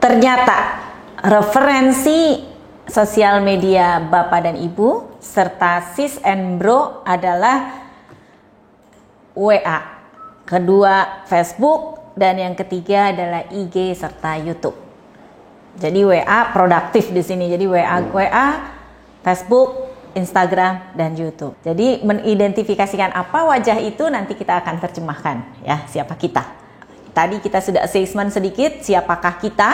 Ternyata referensi sosial media Bapak dan Ibu serta sis and bro adalah WA, kedua Facebook, dan yang ketiga adalah IG serta YouTube. Jadi WA produktif di sini. Jadi WA, Facebook, Instagram, dan YouTube. Jadi mengidentifikasikan apa wajah itu nanti kita akan terjemahkan ya, siapa kita. Tadi kita sudah assessment sedikit siapakah kita,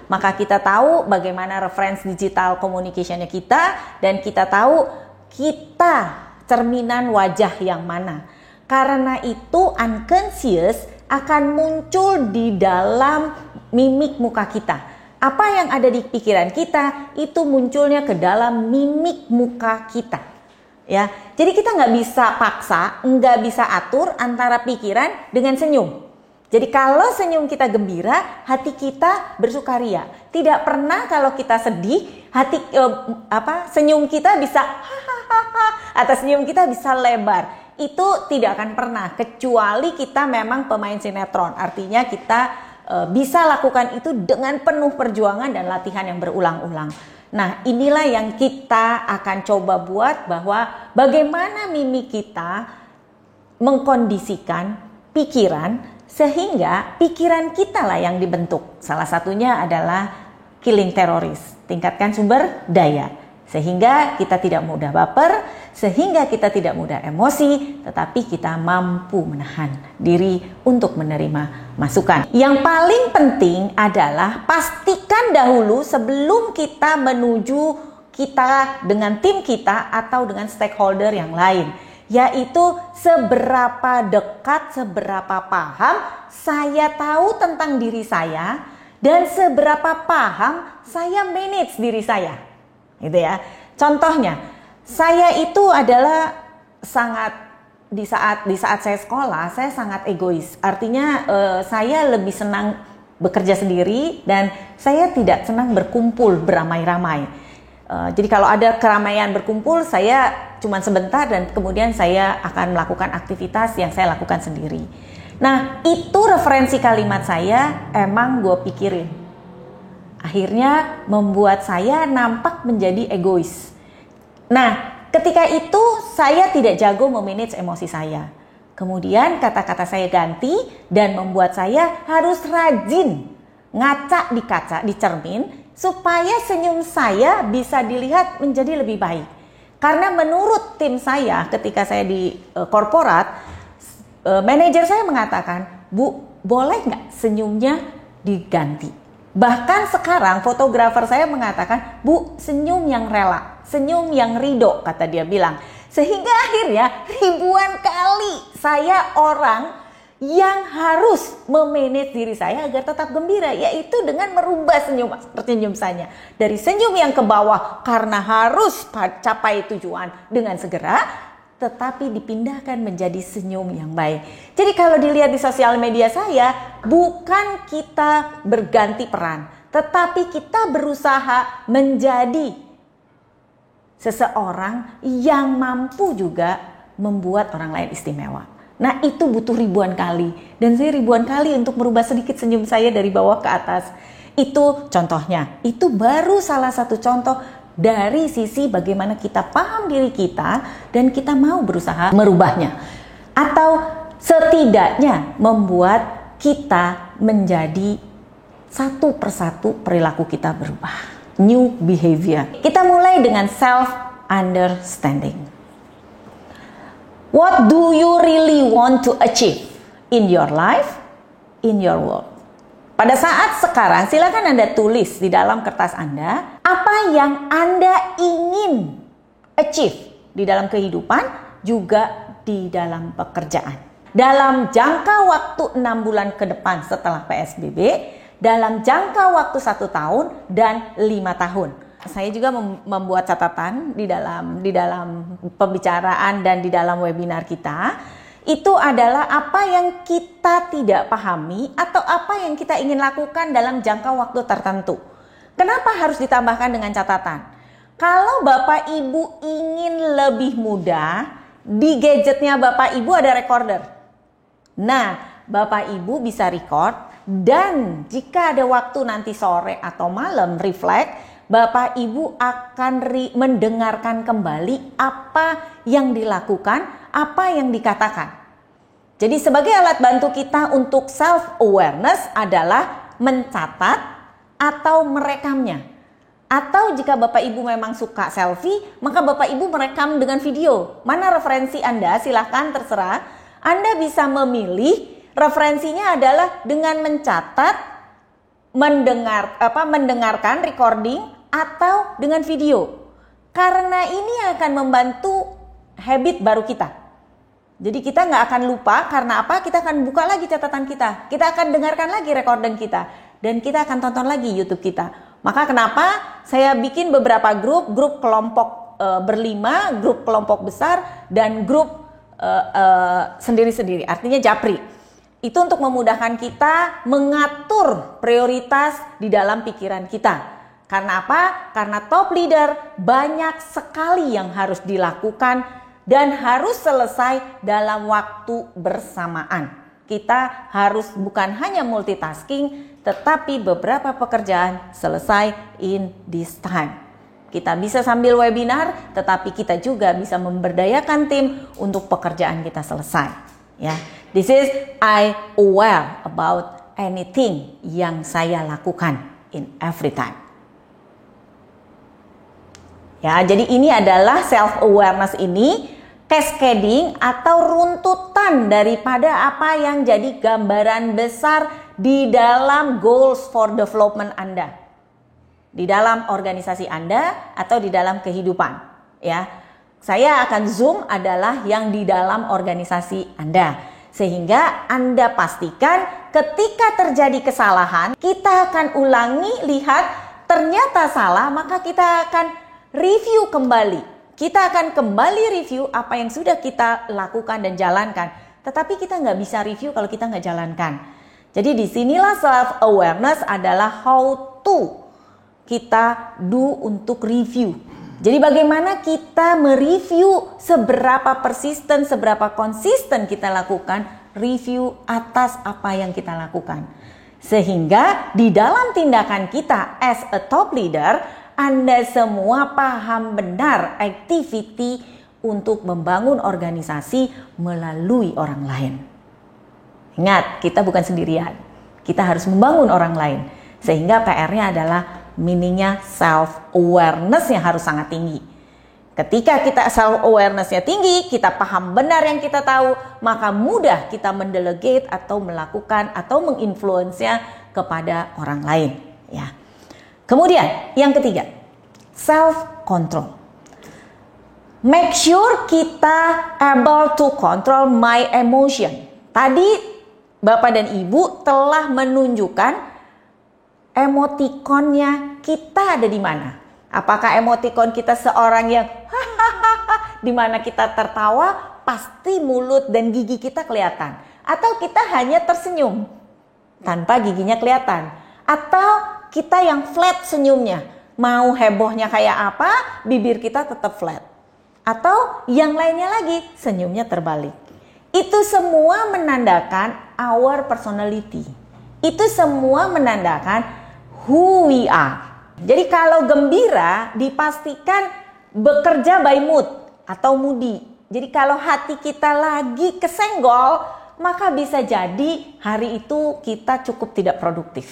maka kita tahu bagaimana reference digital communication-nya kita, dan kita tahu kita cerminan wajah yang mana. Karena itu unconscious akan muncul di dalam mimik muka kita. Apa yang ada di pikiran kita itu munculnya ke dalam mimik muka kita, ya. Jadi kita nggak bisa paksa, nggak bisa atur antara pikiran dengan senyum. Jadi kalau senyum kita gembira, hati kita bersukaria. Tidak pernah kalau kita sedih, senyum kita bisa hahaha atau senyum kita bisa lebar. Itu tidak akan pernah, kecuali kita memang pemain sinetron. Artinya kita bisa lakukan itu dengan penuh perjuangan dan latihan yang berulang-ulang. Nah, inilah yang kita akan coba buat, bahwa bagaimana mimik kita mengkondisikan pikiran sehingga pikiran kita lah yang dibentuk. Salah satunya adalah killing teroris, tingkatkan sumber daya. Sehingga kita tidak mudah baper, sehingga kita tidak mudah emosi, tetapi kita mampu menahan diri untuk menerima masukan. Yang paling penting adalah pastikan dahulu sebelum kita menuju kita dengan tim kita atau dengan stakeholder yang lain, yaitu seberapa dekat, seberapa paham saya tahu tentang diri saya, dan seberapa paham saya manage diri saya. Gitu ya. Contohnya, saya itu adalah sangat di saat saya sekolah, saya sangat egois. Artinya saya lebih senang bekerja sendiri dan saya tidak senang berkumpul beramai-ramai. Jadi kalau ada keramaian berkumpul, saya cuma sebentar dan kemudian saya akan melakukan aktivitas yang saya lakukan sendiri. Nah, itu referensi kalimat saya emang gue pikirin. Akhirnya membuat saya nampak menjadi egois. Nah, ketika itu saya tidak jago memanage emosi saya. Kemudian kata-kata saya ganti dan membuat saya harus rajin ngaca di cermin supaya senyum saya bisa dilihat menjadi lebih baik. Karena menurut tim saya ketika saya di korporat, manajer saya mengatakan, "Bu, boleh nggak senyumnya diganti?" Bahkan sekarang fotografer saya mengatakan, "Bu, senyum yang rela, senyum yang ridho," kata dia bilang. Sehingga akhirnya ribuan kali saya orang yang harus memanage diri saya agar tetap gembira, yaitu dengan merubah senyum saya. Dari senyum yang ke bawah karena harus capai tujuan dengan segera, tetapi dipindahkan menjadi senyum yang baik. Jadi kalau dilihat di sosial media saya, bukan kita berganti peran, tetapi kita berusaha menjadi seseorang yang mampu juga membuat orang lain istimewa. Nah, itu butuh ribuan kali, dan saya ribuan kali untuk merubah sedikit senyum saya dari bawah ke atas. Itu contohnya, itu baru salah satu contoh dari sisi bagaimana kita paham diri kita dan kita mau berusaha merubahnya, atau setidaknya membuat kita menjadi satu persatu perilaku kita berubah, new behavior. Kita mulai dengan self understanding. What do you really want to achieve in your life, in your world? Pada saat sekarang, silakan Anda tulis di dalam kertas Anda apa yang Anda ingin achieve di dalam kehidupan, juga di dalam pekerjaan. Dalam jangka waktu 6 bulan ke depan setelah PSBB, dalam jangka waktu 1 tahun dan 5 tahun. Saya juga membuat catatan di dalam pembicaraan dan di dalam webinar kita. Itu adalah apa yang kita tidak pahami atau apa yang kita ingin lakukan dalam jangka waktu tertentu. Kenapa harus ditambahkan dengan catatan? Kalau Bapak Ibu ingin lebih mudah, di gadgetnya Bapak Ibu ada recorder. Nah, Bapak Ibu bisa record Dan jika ada waktu nanti sore atau malam reflect, Bapak Ibu akan mendengarkan kembali apa yang dilakukan, apa yang dikatakan. Jadi sebagai alat bantu kita untuk self-awareness adalah mencatat atau merekamnya. Atau jika Bapak Ibu memang suka selfie, maka Bapak Ibu merekam dengan video. Mana referensi Anda? Silahkan terserah. Anda bisa memilih referensinya adalah dengan mencatat, mendengarkan recording atau dengan video. Karena ini akan membantu habit baru kita. Jadi kita nggak akan lupa, karena apa? Kita akan buka lagi catatan kita. Kita akan dengarkan lagi recording kita. Dan kita akan tonton lagi YouTube kita. Maka kenapa saya bikin beberapa grup kelompok berlima, grup kelompok besar, dan grup sendiri-sendiri. Artinya japri. Itu untuk memudahkan kita mengatur prioritas di dalam pikiran kita. Karena apa? Karena top leader banyak sekali yang harus dilakukan dan harus selesai dalam waktu bersamaan. Kita harus bukan hanya multitasking, tetapi beberapa pekerjaan selesai in this time. Kita bisa sambil webinar, tetapi kita juga bisa memberdayakan tim untuk pekerjaan kita selesai. Ya, this is I aware about anything yang saya lakukan in every time. Ya, jadi ini adalah self-awareness ini, cascading atau runtutan daripada apa yang jadi gambaran besar di dalam goals for development Anda. Di dalam organisasi Anda atau di dalam kehidupan. Ya, saya akan zoom adalah yang di dalam organisasi Anda. Sehingga Anda pastikan ketika terjadi kesalahan, kita akan ulangi, lihat ternyata salah, maka kita akan review kembali. Kita akan kembali review apa yang sudah kita lakukan dan jalankan. Tetapi kita nggak bisa review kalau kita nggak jalankan. Jadi disinilah self-awareness adalah how to kita do untuk review. Jadi bagaimana kita mereview seberapa persisten, seberapa konsisten kita lakukan review atas apa yang kita lakukan. Sehingga di dalam tindakan kita as a top leader, Anda semua paham benar activity untuk membangun organisasi melalui orang lain. Ingat, kita bukan sendirian. Kita harus membangun orang lain. Sehingga PR-nya adalah meaningnya self-awareness yang harus sangat tinggi. Ketika kita self-awareness-nya tinggi, kita paham benar yang kita tahu, maka mudah kita mendelegate atau melakukan atau menginfluence-nya kepada orang lain. Ya. Kemudian yang ketiga, self-control. Make sure kita able to control my emotion. Tadi Bapak dan Ibu telah menunjukkan emotikonnya kita ada di mana. Apakah emotikon kita seorang yang di mana kita tertawa, pasti mulut dan gigi kita kelihatan. Atau kita hanya tersenyum tanpa giginya kelihatan. Atau kita yang flat senyumnya, mau hebohnya kayak apa, bibir kita tetap flat. Atau yang lainnya lagi, senyumnya terbalik. Itu semua menandakan our personality. Itu semua menandakan who we are. Jadi kalau gembira dipastikan bekerja by mood atau moody. Jadi kalau hati kita lagi kesenggol, maka bisa jadi hari itu kita cukup tidak produktif.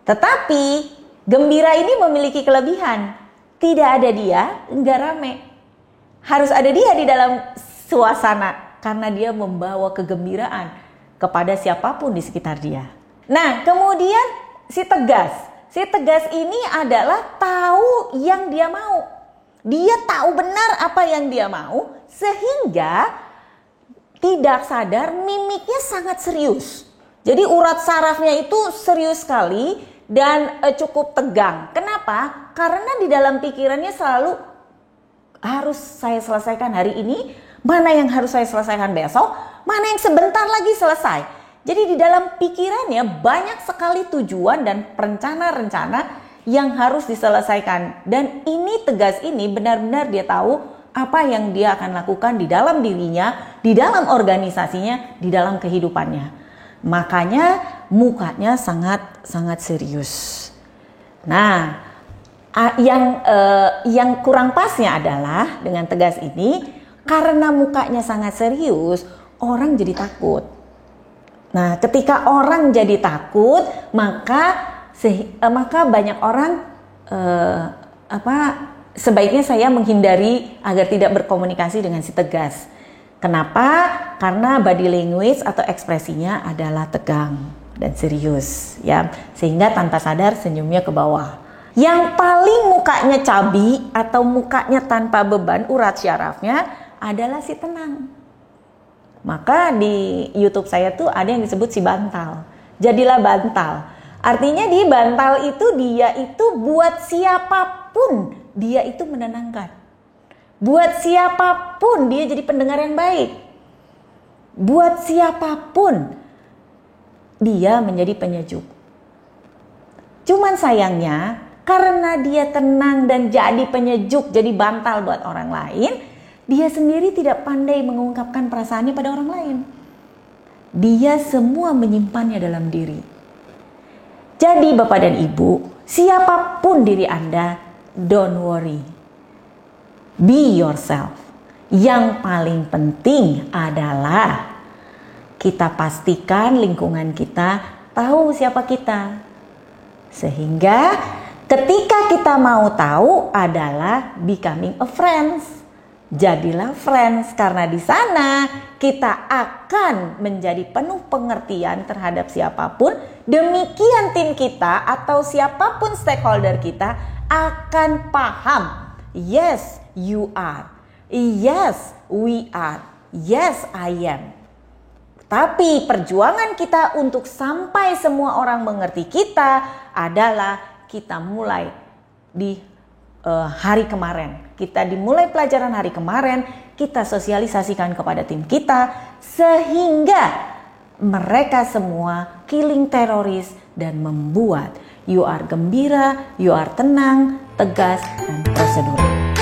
Tetapi gembira ini memiliki kelebihan. Tidak ada dia, enggak rame. Harus ada dia di dalam suasana karena dia membawa kegembiraan kepada siapapun di sekitar dia. Nah, kemudian si tegas. Si tegas ini adalah tahu yang dia mau. Dia tahu benar apa yang dia mau sehingga tidak sadar mimiknya sangat serius. Jadi urat sarafnya itu serius sekali dan cukup tegang. Kenapa? Karena di dalam pikirannya selalu harus saya selesaikan hari ini, mana yang harus saya selesaikan besok, mana yang sebentar lagi selesai. Jadi di dalam pikirannya banyak sekali tujuan dan rencana-rencana yang harus diselesaikan. Dan ini tegas ini benar-benar dia tahu apa yang dia akan lakukan di dalam dirinya, di dalam organisasinya, di dalam kehidupannya. makanya mukanya sangat serius. Nah, yang kurang pasnya adalah dengan tegas ini, karena mukanya sangat serius, orang jadi takut. Nah, ketika orang jadi takut, maka banyak orang sebaiknya saya menghindari agar tidak berkomunikasi dengan si tegas. Kenapa? Karena body language atau ekspresinya adalah tegang dan serius, ya, sehingga tanpa sadar senyumnya ke bawah. Yang paling mukanya cabi atau mukanya tanpa beban urat syarafnya adalah si tenang. Maka di YouTube saya tuh ada yang disebut si bantal. Jadilah bantal. Artinya di bantal itu dia itu buat siapapun dia itu menenangkan. Buat siapapun dia jadi pendengar yang baik. Buat siapapun dia menjadi penyejuk. Cuman sayangnya karena dia tenang dan jadi penyejuk, jadi bantal buat orang lain, dia sendiri tidak pandai mengungkapkan perasaannya pada orang lain. Dia semua menyimpannya dalam diri. Jadi Bapak dan Ibu, siapapun diri Anda, don't worry. Be yourself. Yang paling penting adalah kita pastikan lingkungan kita tahu siapa kita. Sehingga ketika kita mau tahu adalah becoming a friends. Jadilah friends, karena di sana kita akan menjadi penuh pengertian terhadap siapapun. Demikian tim kita atau siapapun stakeholder kita akan paham. Yes, you are. Yes, we are. Yes, I am. Tapi perjuangan kita untuk sampai semua orang mengerti kita adalah kita mulai di hari kemarin. Kita dimulai pelajaran hari kemarin, kita sosialisasikan kepada tim kita sehingga mereka semua killing teroris dan membuat you are gembira, you are tenang, tegas, dan prosedural.